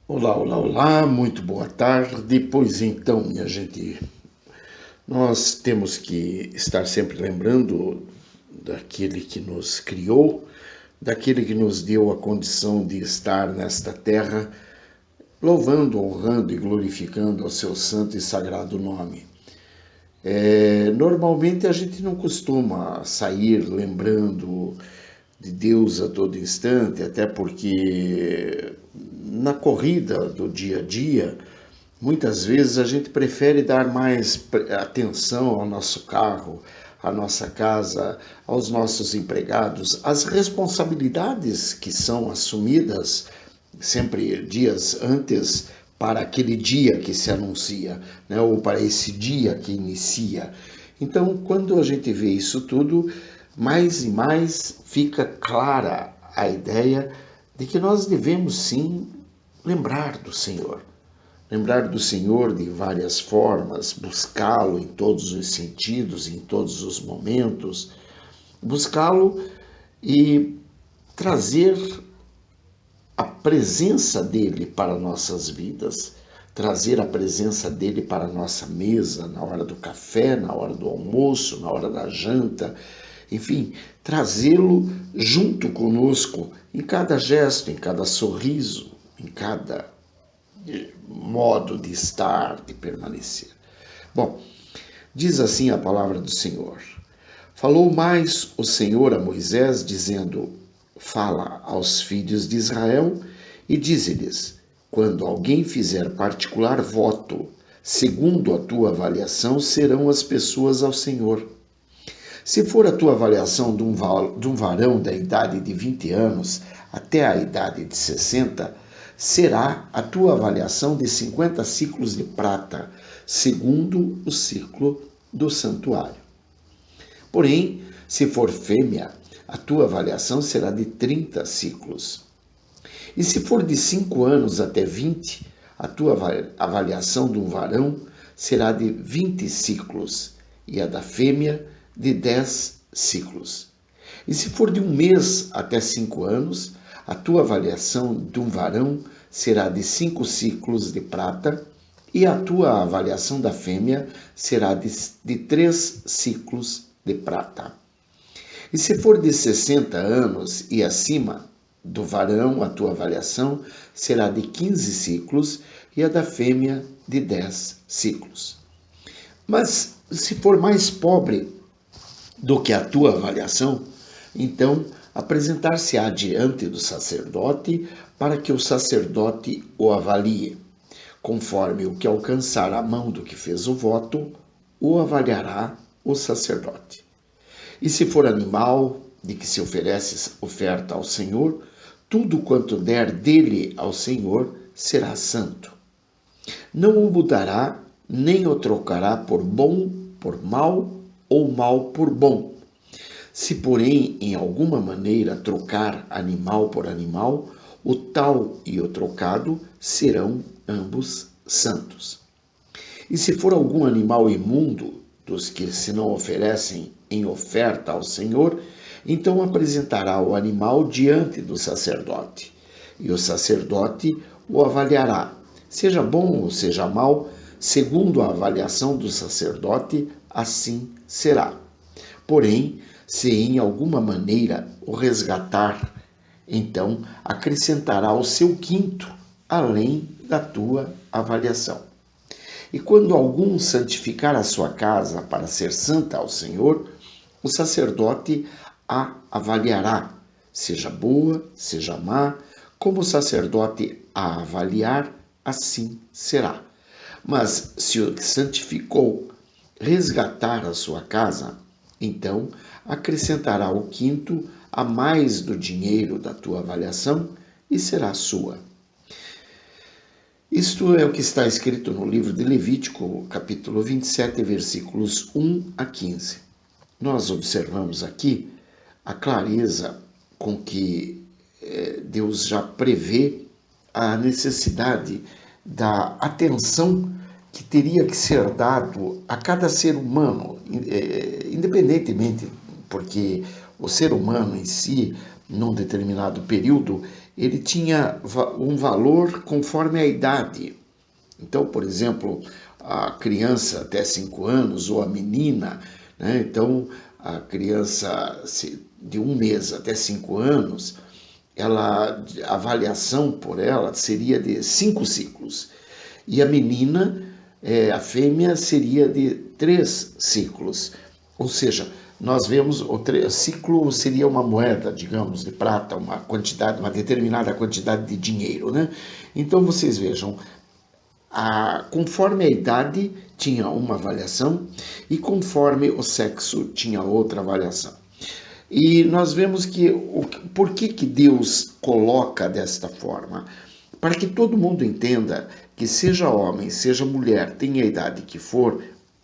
Olá, olá, olá, muito boa tarde. Pois então, minha gente, nós temos que estar sempre lembrando daquele que nos criou, daquele que nos deu a condição de estar nesta terra, louvando, honrando e glorificando ao seu santo e sagrado nome. Normalmente a gente não costuma sair lembrando de Deus a todo instante, até porque na corrida do dia a dia, muitas vezes a gente prefere dar mais atenção ao nosso carro, à nossa casa, aos nossos empregados, às responsabilidades que são assumidas sempre dias antes para aquele dia que se anuncia, né, ou para esse dia que inicia. Então, quando a gente vê isso tudo, mais e mais fica clara a ideia de que nós devemos sim lembrar do Senhor. Lembrar do Senhor de várias formas, buscá-lo em todos os sentidos, em todos os momentos, buscá-lo e trazer a presença dele para nossas vidas, trazer a presença dele para a nossa mesa, na hora do café, na hora do almoço, na hora da janta, enfim, trazê-lo junto conosco em cada gesto, em cada sorriso, em cada modo de estar, de permanecer. Bom, diz assim a palavra do Senhor. Falou mais o Senhor a Moisés, dizendo: Fala aos filhos de Israel e dize-lhes: Quando alguém fizer particular voto, segundo a tua avaliação, serão as pessoas ao Senhor. Se for a tua avaliação de um varão da idade de 20 anos até a idade de 60, será a tua avaliação de 50 ciclos de prata, segundo o ciclo do santuário. Porém, se for fêmea, a tua avaliação será de 30 ciclos. E se for de 5 anos até 20, a tua avaliação de um varão será de 20 ciclos, e a da fêmea de 10 ciclos. E se for de 1 mês até 5 anos, a tua avaliação de um varão será de 5 ciclos de prata, e a tua avaliação da fêmea será de 3 ciclos de prata. E se for de 60 anos e acima do varão, a tua avaliação será de 15 ciclos, e a da fêmea de 10 ciclos. Mas se for mais pobre do que a tua avaliação, então apresentar-se-á diante do sacerdote para que o sacerdote o avalie. Conforme o que alcançar a mão do que fez o voto, o avaliará o sacerdote. E se for animal de que se oferece oferta ao Senhor, tudo quanto der dele ao Senhor será santo. Não o mudará, nem o trocará por bom por mal, ou mal por bom. Se, porém, em alguma maneira trocar animal por animal, o tal e o trocado serão ambos santos. E se for algum animal imundo, dos que se não oferecem em oferta ao Senhor, então apresentará o animal diante do sacerdote, e o sacerdote o avaliará, seja bom ou seja mau, segundo a avaliação do sacerdote, assim será. Porém, se em alguma maneira o resgatar, então acrescentará o seu quinto, além da tua avaliação. E quando algum santificar a sua casa para ser santa ao Senhor, o sacerdote a avaliará, seja boa, seja má, como o sacerdote a avaliar, assim será. Mas se o que santificou resgatar a sua casa, então acrescentará o quinto a mais do dinheiro da tua avaliação e será sua. Isto é o que está escrito no livro de Levítico, capítulo 27, versículos 1 a 15. Nós observamos aqui a clareza com que Deus já prevê a necessidade da atenção que teria que ser dado a cada ser humano, independentemente, porque o ser humano em si, num determinado período, ele tinha um valor conforme a idade. Então, por exemplo, a criança até 5 anos ou a menina, né? Então, a criança de 1 mês até 5 anos, a avaliação por ela seria de 5 ciclos. E a menina, a fêmea, seria de 3 ciclos. Ou seja, nós vemos o ciclo seria uma moeda, digamos, de prata, uma determinada quantidade de dinheiro, né? Então vocês vejam, conforme a idade tinha uma avaliação e conforme o sexo tinha outra avaliação. E nós vemos que por que Deus coloca desta forma? Para que todo mundo entenda que seja homem, seja mulher, tenha a idade que for,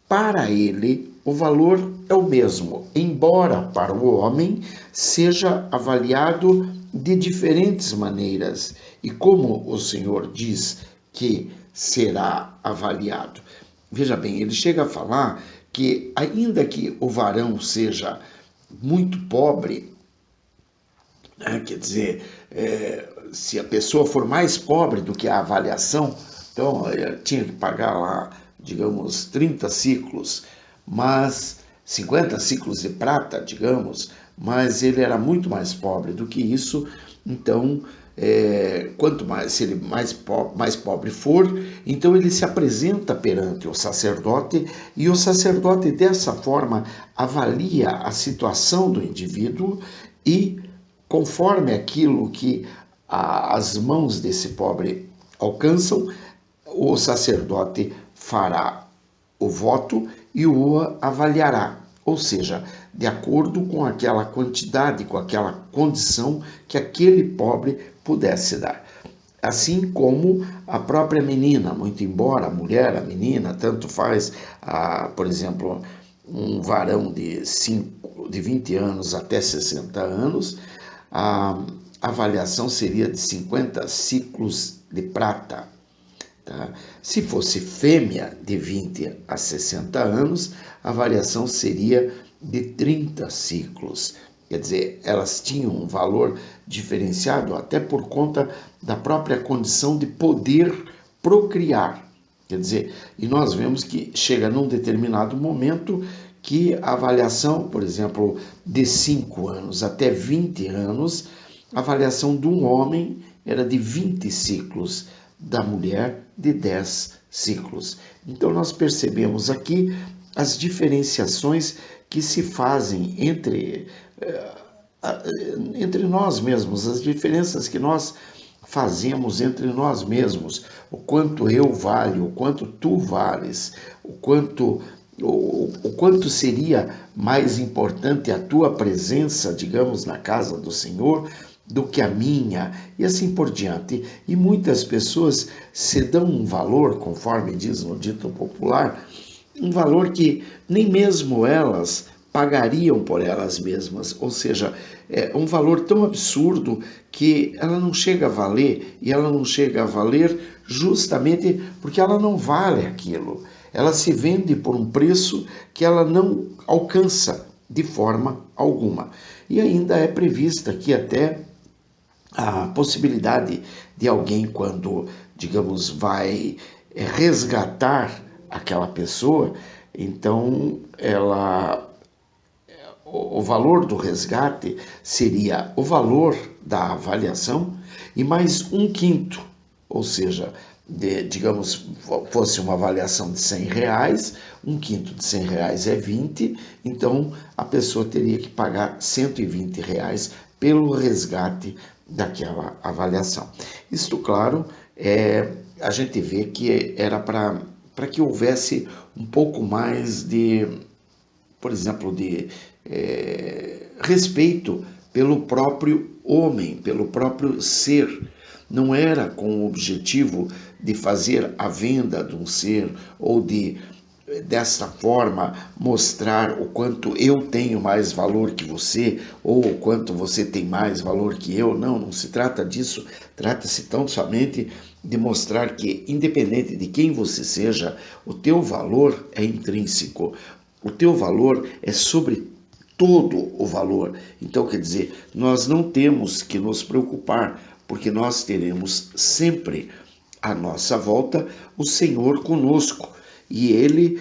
para ele o valor é o mesmo, embora para o homem seja avaliado de diferentes maneiras. E como o Senhor diz que será avaliado? Veja bem, ele chega a falar que ainda que o varão seja muito pobre, né, quer dizer, se a pessoa for mais pobre do que a avaliação, então tinha que pagar lá, digamos, 30 ciclos, mas 50 ciclos de prata, digamos, mas ele era muito mais pobre do que isso. Então, quanto mais, se ele mais pobre for, então ele se apresenta perante o sacerdote, e o sacerdote dessa forma avalia a situação do indivíduo, e conforme aquilo que as mãos desse pobre alcançam, o sacerdote fará o voto e o avaliará, ou seja, de acordo com aquela quantidade, com aquela condição que aquele pobre pudesse dar. Assim como a própria menina, muito embora a mulher, a menina, tanto faz, por exemplo, um varão de 20 anos até 60 anos, a avaliação seria de 50 ciclos de prata. Tá? Se fosse fêmea de 20 a 60 anos, a variação seria de 30 ciclos. Quer dizer, elas tinham um valor diferenciado até por conta da própria condição de poder procriar. Quer dizer, e nós vemos que chega num determinado momento que a avaliação, por exemplo, de 5 anos até 20 anos, a avaliação de um homem era de 20 ciclos, da mulher de 10 ciclos. Então nós percebemos aqui as diferenciações que se fazem entre nós mesmos, as diferenças que nós fazemos entre nós mesmos, o quanto eu valho, o quanto tu vales, o quanto seria mais importante a tua presença, digamos, na casa do Senhor, do que a minha, e assim por diante. E muitas pessoas se dão um valor, conforme diz no dito popular, um valor que nem mesmo elas pagariam por elas mesmas, ou seja, é um valor tão absurdo que ela não chega a valer, e ela não chega a valer justamente porque ela não vale aquilo. Ela se vende por um preço que ela não alcança de forma alguma. E ainda é prevista aqui até a possibilidade de alguém, quando, digamos, vai resgatar aquela pessoa, então o valor do resgate seria o valor da avaliação e mais 1/5, ou seja, digamos, fosse uma avaliação de R$100, 1/5 de R$100 é 20, então a pessoa teria que pagar R$120 pelo resgate daquela avaliação. Isto, claro, a gente vê que era para que houvesse um pouco mais de, por exemplo, de respeito pelo próprio homem, pelo próprio ser. Não era com o objetivo de fazer a venda de um ser ou desta forma mostrar o quanto eu tenho mais valor que você ou o quanto você tem mais valor que eu. Não se trata disso. Trata-se tão somente de mostrar que, independente de quem você seja, o teu valor é intrínseco. O teu valor é sobre todo o valor. Então, quer dizer, nós não temos que nos preocupar porque nós teremos sempre à nossa volta o Senhor conosco. E Ele,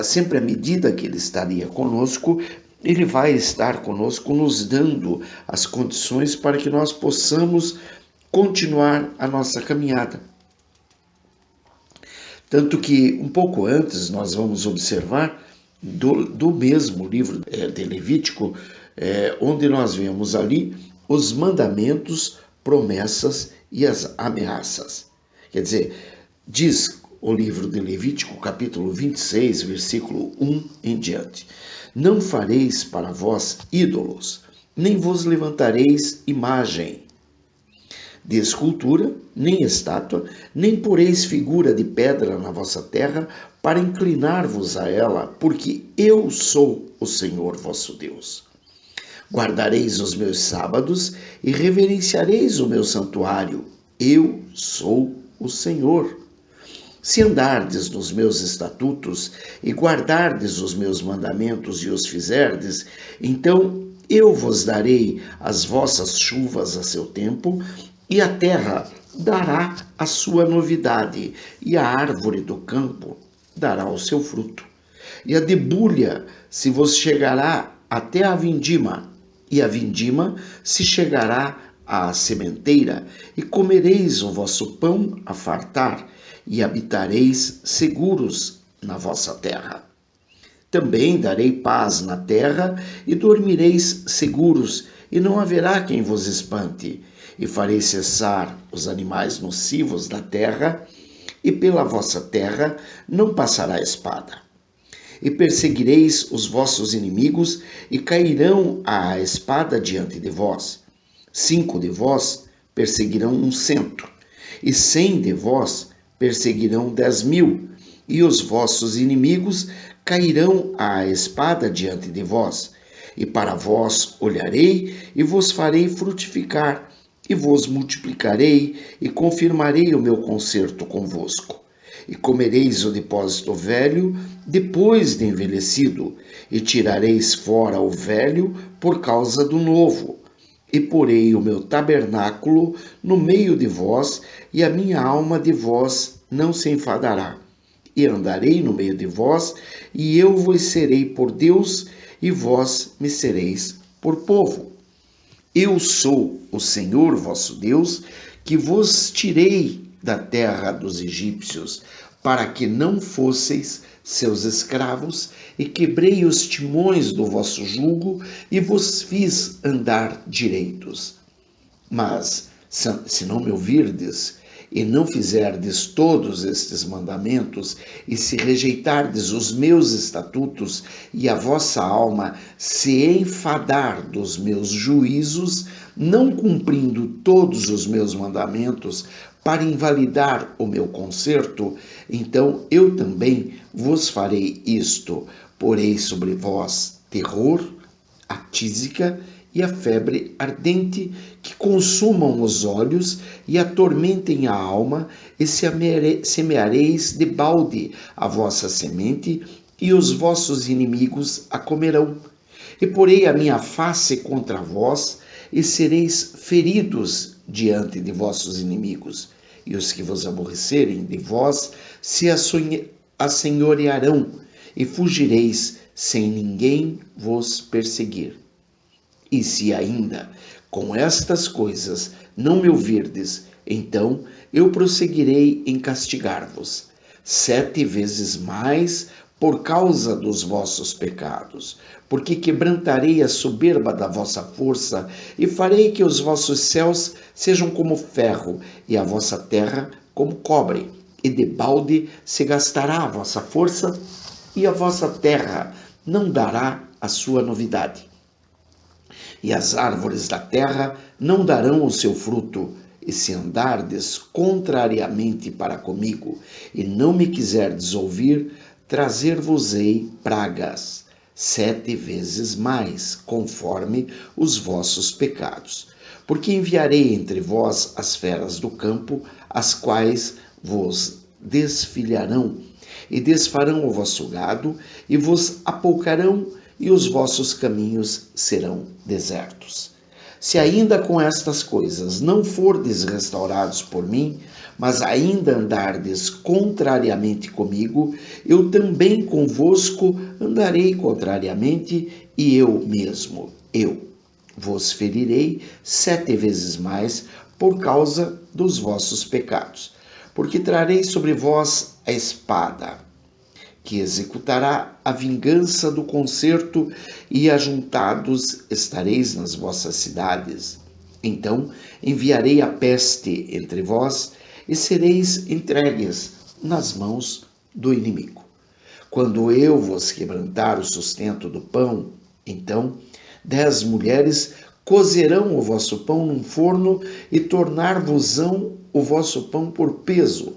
sempre à medida que Ele estaria conosco, Ele vai estar conosco, nos dando as condições para que nós possamos continuar a nossa caminhada. Tanto que, um pouco antes, nós vamos observar do mesmo livro de Levítico, onde nós vemos ali os mandamentos, promessas e as ameaças. Quer dizer, diz o livro de Levítico, capítulo 26, versículo 1 em diante: Não fareis para vós ídolos, nem vos levantareis imagem de escultura, nem estátua, nem poreis figura de pedra na vossa terra, para inclinar-vos a ela, porque eu sou o Senhor vosso Deus. Guardareis os meus sábados e reverenciareis o meu santuário. Eu sou o Senhor. Se andardes nos meus estatutos e guardardes os meus mandamentos e os fizerdes, então eu vos darei as vossas chuvas a seu tempo, e a terra dará a sua novidade, e a árvore do campo dará o seu fruto. E a debulha se vos chegará até a vindima, e a vindima se chegará à sementeira, e comereis o vosso pão a fartar, e habitareis seguros na vossa terra. Também darei paz na terra, e dormireis seguros, e não haverá quem vos espante. E farei cessar os animais nocivos da terra, e pela vossa terra não passará espada. E perseguireis os vossos inimigos, e cairão a espada diante de vós. 5 de vós perseguirão 100, e 100 de vós perseguirão 10.000, e os vossos inimigos cairão à espada diante de vós. E para vós olharei, e vos farei frutificar, e vos multiplicarei, e confirmarei o meu concerto convosco. E comereis o depósito velho depois de envelhecido, e tirareis fora o velho por causa do novo. E porei o meu tabernáculo no meio de vós, e a minha alma de vós não se enfadará. E andarei no meio de vós, e eu vos serei por Deus, e vós me sereis por povo. Eu sou o Senhor vosso Deus, que vos tirei da terra dos egípcios, para que não fosseis seus escravos, e quebrei os timões do vosso jugo, e vos fiz andar direitos. Mas, se não me ouvirdes, e não fizerdes todos estes mandamentos, e se rejeitardes os meus estatutos, e a vossa alma se enfadar dos meus juízos, não cumprindo todos os meus mandamentos, para invalidar o meu concerto, então eu também vos farei isto: porei sobre vós terror, a tísica e a febre ardente, que consumam os olhos e atormentem a alma, e semeareis de balde a vossa semente, e os vossos inimigos a comerão. E porei a minha face contra vós, e sereis feridos diante de vossos inimigos. E os que vos aborrecerem de vós se assenhorearão, e fugireis sem ninguém vos perseguir. E se ainda com estas coisas não me ouvirdes, então eu prosseguirei em castigar-vos 7 vezes mais por causa dos vossos pecados, porque quebrantarei a soberba da vossa força, e farei que os vossos céus sejam como ferro, e a vossa terra como cobre, e debalde se gastará a vossa força, e a vossa terra não dará a sua novidade. E as árvores da terra não darão o seu fruto, e se andardes contrariamente para comigo, e não me quiserdes ouvir, trazer-vos-ei pragas, 7 vezes mais, conforme os vossos pecados. Porque enviarei entre vós as feras do campo, as quais vos desfilharão, e desfarão o vosso gado, e vos apoucarão, e os vossos caminhos serão desertos. Se ainda com estas coisas não fordes restaurados por mim, mas ainda andardes contrariamente comigo, eu também convosco andarei contrariamente, e eu mesmo, eu, vos ferirei 7 vezes mais por causa dos vossos pecados. Porque trarei sobre vós a espada, que executará a vingança do concerto, e ajuntados estareis nas vossas cidades. Então enviarei a peste entre vós, e sereis entregues nas mãos do inimigo. Quando eu vos quebrantar o sustento do pão, então 10 mulheres cozerão o vosso pão num forno, e tornar-vos-ão o vosso pão por peso,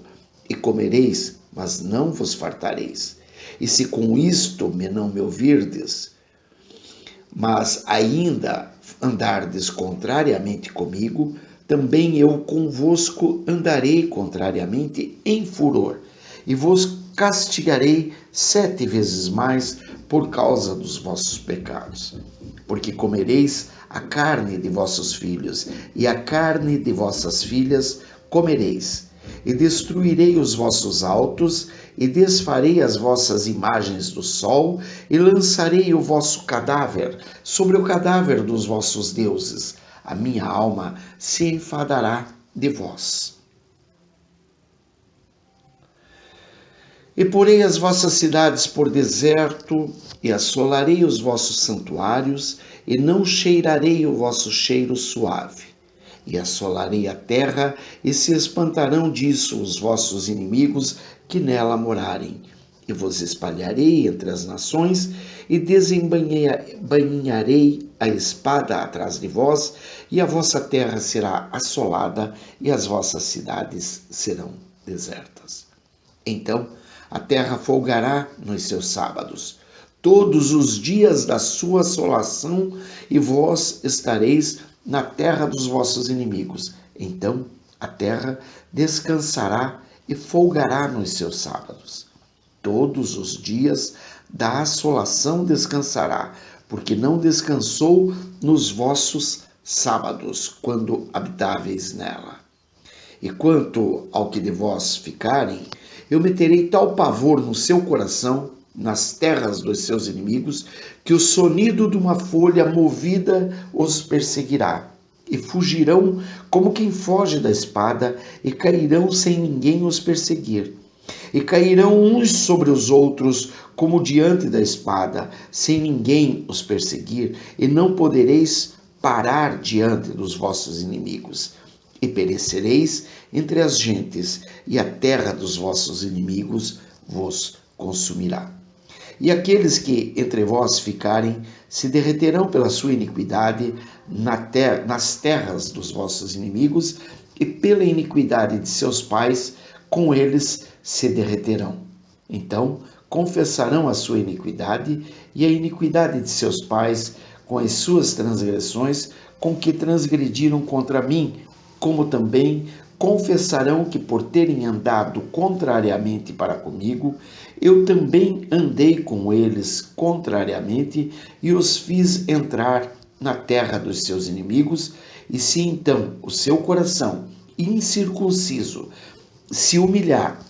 e comereis, mas não vos fartareis. E se com isto não me ouvirdes, mas ainda andardes contrariamente comigo, também eu convosco andarei contrariamente em furor, e vos castigarei 7 vezes mais por causa dos vossos pecados. Porque comereis a carne de vossos filhos, e a carne de vossas filhas comereis, e destruirei os vossos altos, e desfarei as vossas imagens do sol, e lançarei o vosso cadáver sobre o cadáver dos vossos deuses. A minha alma se enfadará de vós. E porei as vossas cidades por deserto, e assolarei os vossos santuários, e não cheirarei o vosso cheiro suave. E assolarei a terra, e se espantarão disso os vossos inimigos que nela morarem. E vos espalharei entre as nações, e desembainharei a espada atrás de vós, e a vossa terra será assolada, e as vossas cidades serão desertas. Então a terra folgará nos seus sábados, todos os dias da sua assolação, e vós estareis na terra dos vossos inimigos. Então a terra descansará e folgará nos seus sábados. Todos os dias da assolação descansará, porque não descansou nos vossos sábados, quando habitáveis nela. E quanto ao que de vós ficarem, eu meterei tal pavor no seu coração, nas terras dos seus inimigos, que o sonido de uma folha movida os perseguirá. E fugirão como quem foge da espada, e cairão sem ninguém os perseguir. E cairão uns sobre os outros, como diante da espada, sem ninguém os perseguir, e não podereis parar diante dos vossos inimigos. E perecereis entre as gentes, e a terra dos vossos inimigos vos consumirá. E aqueles que entre vós ficarem se derreterão pela sua iniquidade nas terras dos vossos inimigos, e pela iniquidade de seus pais com eles se derreterão. Então confessarão a sua iniquidade e a iniquidade de seus pais com as suas transgressões, com que transgrediram contra mim, como também confessarão que, por terem andado contrariamente para comigo, eu também andei com eles contrariamente, e os fiz entrar na terra dos seus inimigos. E se então o seu coração incircunciso se humilhar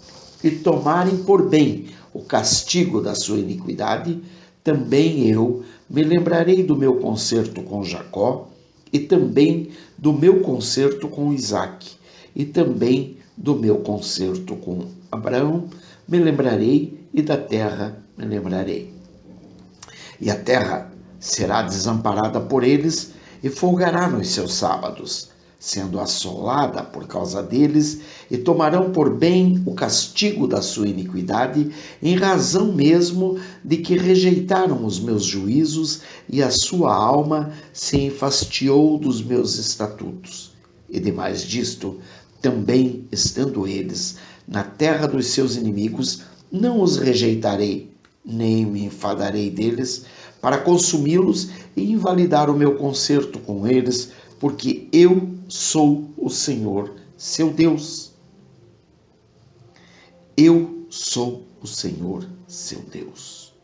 e tomarem por bem o castigo da sua iniquidade, também eu me lembrarei do meu concerto com Jacó, e também do meu concerto com Isaque, e também do meu concerto com Abraão me lembrarei, e da terra me lembrarei. E a terra será desamparada por eles, e folgará nos seus sábados, sendo assolada por causa deles, e tomarão por bem o castigo da sua iniquidade, em razão mesmo de que rejeitaram os meus juízos, e a sua alma se enfastiou dos meus estatutos. E demais disto, também estando eles na terra dos seus inimigos, não os rejeitarei, nem me enfadarei deles, para consumi-los e invalidar o meu concerto com eles, porque eu sou o Senhor, seu Deus. Eu sou o Senhor, seu Deus.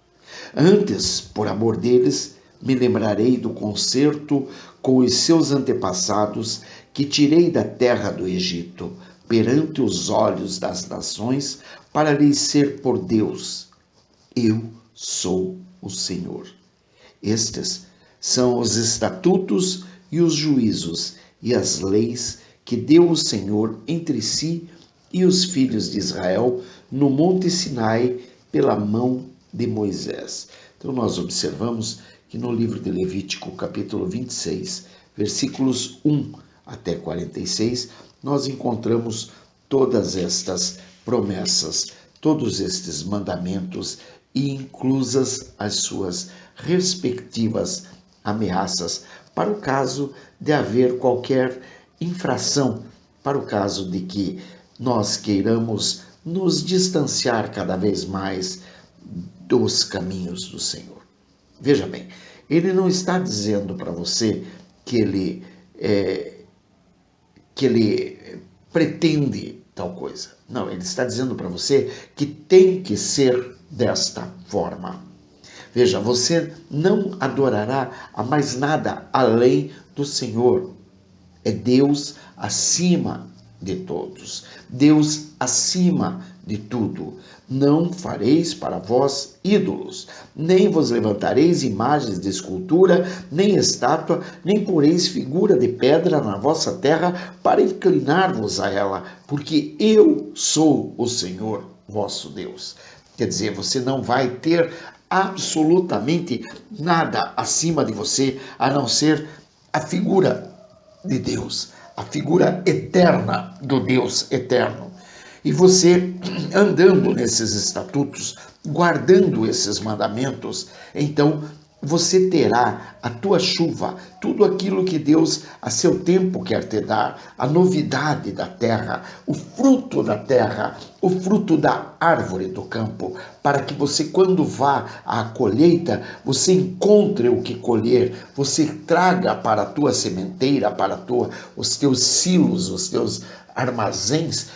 Antes, por amor deles, me lembrarei do concerto com os seus antepassados que tirei da terra do Egito, perante os olhos das nações, para lhes ser por Deus. Eu sou o Senhor. Estes são os estatutos e os juízos e as leis que deu o Senhor entre si e os filhos de Israel no Monte Sinai pela mão de Moisés. Então nós observamos que no livro de Levítico, capítulo 26, versículos 1 até 46, nós encontramos todas estas promessas, todos estes mandamentos e inclusas as suas respectivas ameaças para o caso de haver qualquer infração, para o caso de que nós queiramos nos distanciar cada vez mais dos caminhos do Senhor. Veja bem, ele não está dizendo para você que ele pretende tal coisa. Não, ele está dizendo para você que tem que ser desta forma. Veja, você não adorará a mais nada além do Senhor. É Deus acima de todos. Deus acima de tudo. Não fareis para vós ídolos, nem vos levantareis imagens de escultura, nem estátua, nem poreis figura de pedra na vossa terra para inclinar-vos a ela, porque eu sou o Senhor vosso Deus. Quer dizer, você não vai ter absolutamente nada acima de você, a não ser a figura de Deus, a figura eterna do Deus eterno. E você, andando nesses estatutos, guardando esses mandamentos, então você terá a tua chuva, tudo aquilo que Deus a seu tempo quer te dar, a novidade da terra, o fruto da terra, o fruto da árvore do campo, para que você, quando vá à colheita, você encontre o que colher, você traga para a tua sementeira, para os teus silos, os teus armazéns,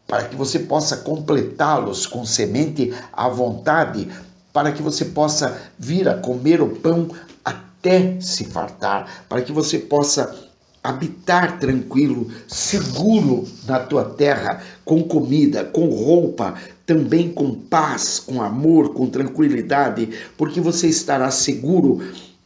para que você possa completá-los com semente à vontade, para que você possa vir a comer o pão até se fartar, para que você possa habitar tranquilo, seguro na tua terra, com comida, com roupa, também com paz, com amor, com tranquilidade, porque você estará seguro,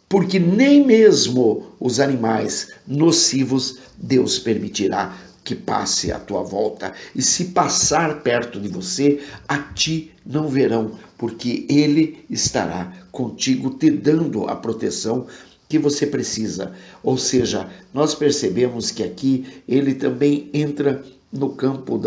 porque nem mesmo os animais nocivos Deus permitirá que passe à tua volta, e se passar perto de você, a ti não verão, porque ele estará contigo, te dando a proteção que você precisa. Ou seja, nós percebemos que aqui ele também entra no campo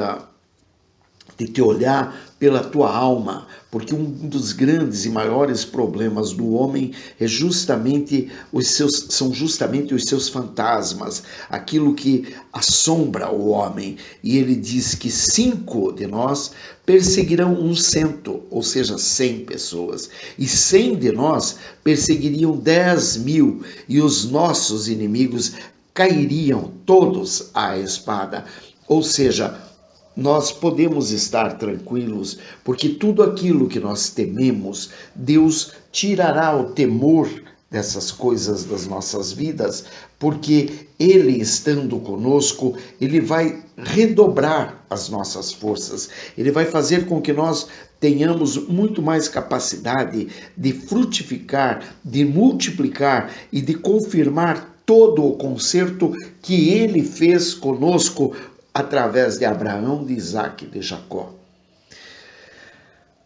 de te olhar pela tua alma, porque um dos grandes e maiores problemas do homem são justamente os seus fantasmas, aquilo que assombra o homem. E ele diz que 5 de nós perseguirão 100, ou seja, 100 pessoas, e 100 de nós perseguiriam 10.000, e os nossos inimigos cairiam todos à espada. Ou seja, nós podemos estar tranquilos, porque tudo aquilo que nós tememos, Deus tirará o temor dessas coisas das nossas vidas, porque Ele estando conosco, Ele vai redobrar as nossas forças, Ele vai fazer com que nós tenhamos muito mais capacidade de frutificar, de multiplicar e de confirmar todo o concerto que Ele fez conosco, através de Abraão, de Isaque e de Jacó.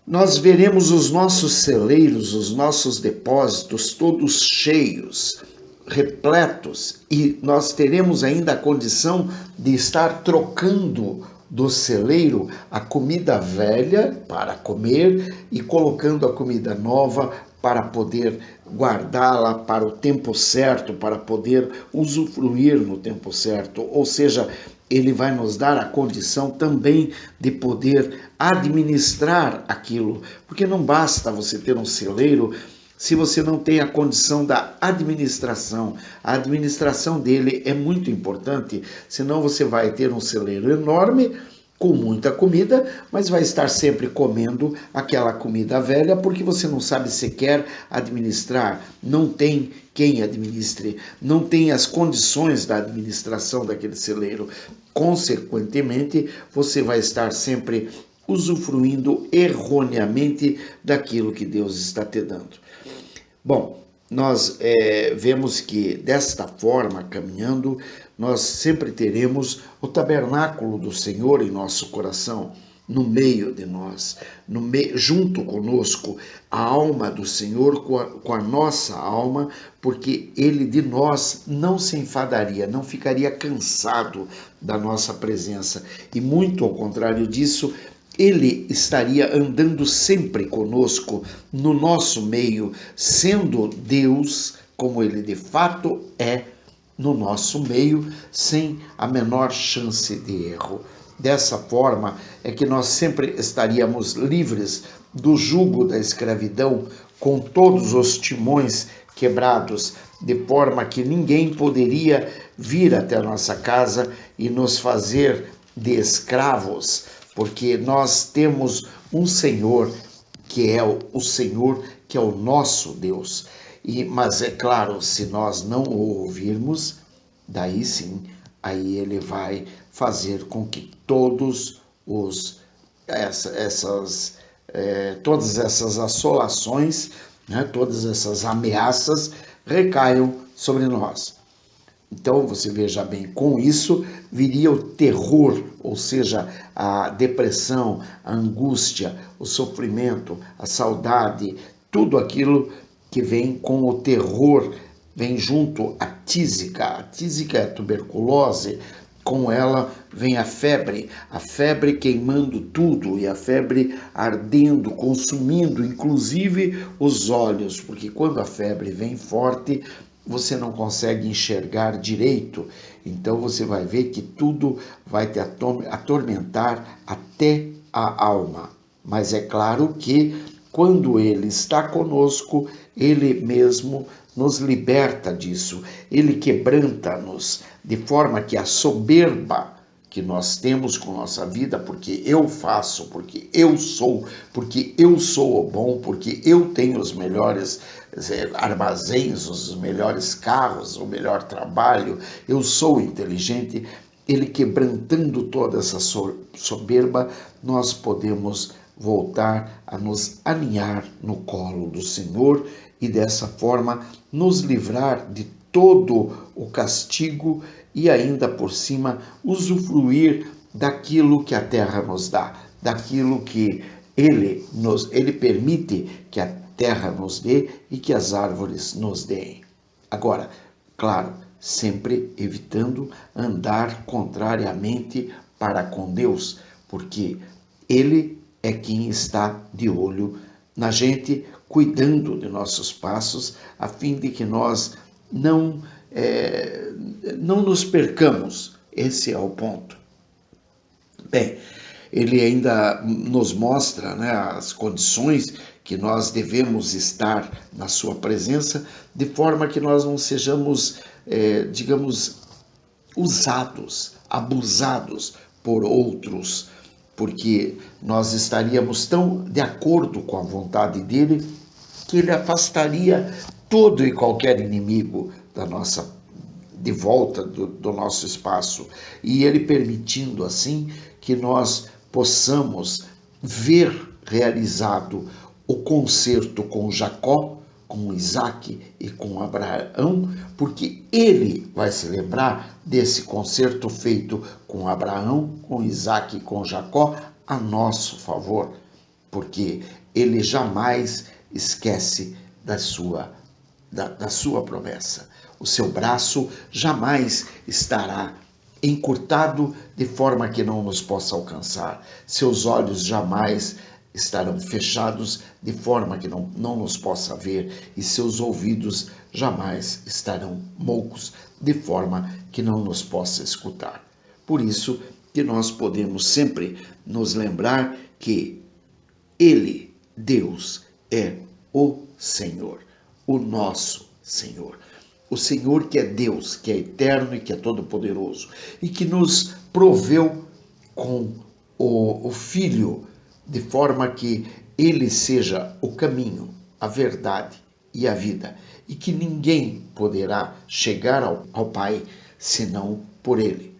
Nós veremos os nossos celeiros, os nossos depósitos todos cheios, repletos, e nós teremos ainda a condição de estar trocando do celeiro a comida velha para comer e colocando a comida nova para poder guardá-la para o tempo certo, para poder usufruir no tempo certo. Ou seja, Ele vai nos dar a condição também de poder administrar aquilo, porque não basta você ter um celeiro se você não tem a condição da administração. A administração dele é muito importante, senão você vai ter um celeiro enorme com muita comida, mas vai estar sempre comendo aquela comida velha porque você não sabe sequer administrar, não tem quem administre, não tem as condições da administração daquele celeiro. Consequentemente, você vai estar sempre usufruindo erroneamente daquilo que Deus está te dando. Bom, nós vemos que desta forma, caminhando, nós sempre teremos o tabernáculo do Senhor em nosso coração, no meio de nós, junto conosco, a alma do Senhor com a nossa alma, porque Ele de nós não se enfadaria, não ficaria cansado da nossa presença. E muito ao contrário disso, Ele estaria andando sempre conosco, no nosso meio, sendo Deus, como Ele de fato é, no nosso meio, sem a menor chance de erro. Dessa forma é que nós sempre estaríamos livres do jugo da escravidão, com todos os timões quebrados, de forma que ninguém poderia vir até a nossa casa e nos fazer de escravos, porque nós temos um Senhor que é o Senhor, que é o nosso Deus. Mas é claro, se nós não o ouvirmos, daí sim, aí Ele vai fazer com que todas essas assolações, né, todas essas ameaças recaiam sobre nós. Então, você veja bem, com isso viria o terror, ou seja, a depressão, a angústia, o sofrimento, a saudade, tudo aquilo que vem com o terror, vem junto a tísica. A tísica é a tuberculose, com ela vem a febre queimando tudo e a febre ardendo, consumindo inclusive os olhos, porque quando a febre vem forte, você não consegue enxergar direito, então você vai ver que tudo vai te atormentar até a alma. Mas é claro que quando Ele está conosco, Ele mesmo nos liberta disso, Ele quebranta-nos, de forma que a soberba que nós temos com nossa vida, porque eu faço, porque eu sou o bom, porque eu tenho os melhores armazéns, os melhores carros, o melhor trabalho, eu sou inteligente. Ele quebrantando toda essa soberba, nós podemos voltar a nos aninhar no colo do Senhor e dessa forma nos livrar de todo o castigo e ainda por cima usufruir daquilo que a terra nos dá, daquilo que Ele permite que a terra nos dê e que as árvores nos deem. Agora, claro, sempre evitando andar contrariamente para com Deus, porque Ele é quem está de olho na gente, cuidando de nossos passos, a fim de que nós não nos percamos. Esse é o ponto. Bem, ele ainda nos mostra, né, as condições que nós devemos estar na sua presença, de forma que nós não sejamos, usados, abusados por outros, porque nós estaríamos tão de acordo com a vontade dele que ele afastaria todo e qualquer inimigo de volta do nosso espaço, e ele permitindo assim que nós possamos ver realizado o concerto com Jacó, com Isaac e com Abraão, porque ele vai se lembrar desse concerto feito com Abraão, com Isaac e com Jacó a nosso favor, porque ele jamais esquece da sua promessa. O seu braço jamais estará encurtado de forma que não nos possa alcançar. Seus olhos jamais estarão fechados de forma que não nos possa ver, e seus ouvidos jamais estarão moucos de forma que não nos possa escutar. Por isso que nós podemos sempre nos lembrar que Ele, Deus, é o Senhor, o nosso Senhor. O Senhor que é Deus, que é eterno e que é todo-poderoso, e que nos proveu com o Filho, de forma que ele seja o caminho, a verdade e a vida, e que ninguém poderá chegar ao Pai senão por ele.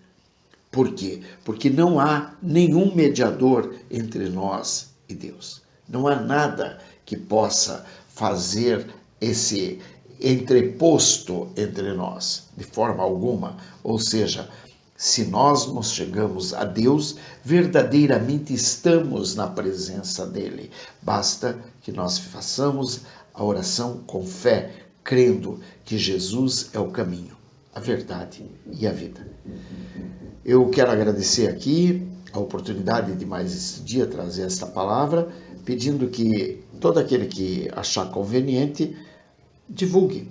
Por quê? Porque não há nenhum mediador entre nós e Deus. Não há nada que possa fazer esse entreposto entre nós, de forma alguma. Ou seja, se nós nos chegamos a Deus, verdadeiramente estamos na presença dele. Basta que nós façamos a oração com fé, crendo que Jesus é o caminho, a verdade e a vida. Eu quero agradecer aqui a oportunidade de mais este dia trazer esta palavra, pedindo que todo aquele que achar conveniente, divulgue,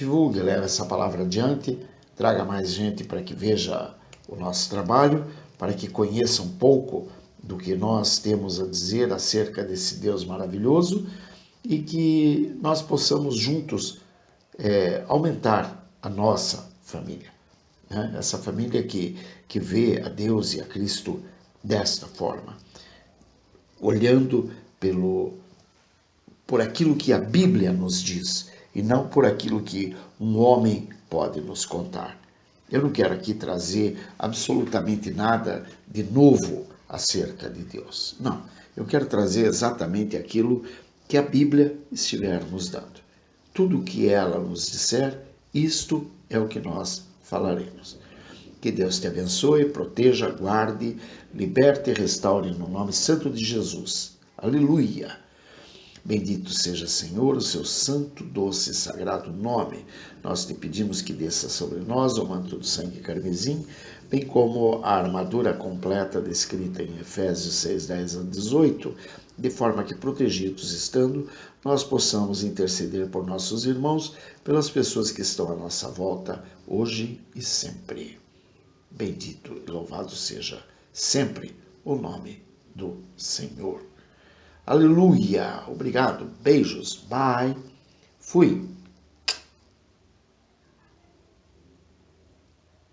leve essa palavra adiante, traga mais gente para que veja o nosso trabalho, para que conheça um pouco do que nós temos a dizer acerca desse Deus maravilhoso e que nós possamos juntos aumentar a nossa família. Né? Essa família que vê a Deus e a Cristo desta forma, olhando por aquilo que a Bíblia nos diz e não por aquilo que um homem pode nos contar. Eu não quero aqui trazer absolutamente nada de novo acerca de Deus. Não, eu quero trazer exatamente aquilo que a Bíblia estiver nos dando. Tudo o que ela nos disser, isto é o que nós falaremos. Que Deus te abençoe, proteja, guarde, liberte e restaure no nome santo de Jesus. Aleluia! Bendito seja, Senhor, o seu santo, doce e sagrado nome. Nós te pedimos que desça sobre nós o manto do sangue carmesim, bem como a armadura completa descrita em Efésios 6, 10 a 18, de forma que, protegidos estando, nós possamos interceder por nossos irmãos, pelas pessoas que estão à nossa volta, hoje e sempre. Bendito e louvado seja sempre o nome do Senhor. Aleluia! Obrigado. Beijos. Bye. Fui.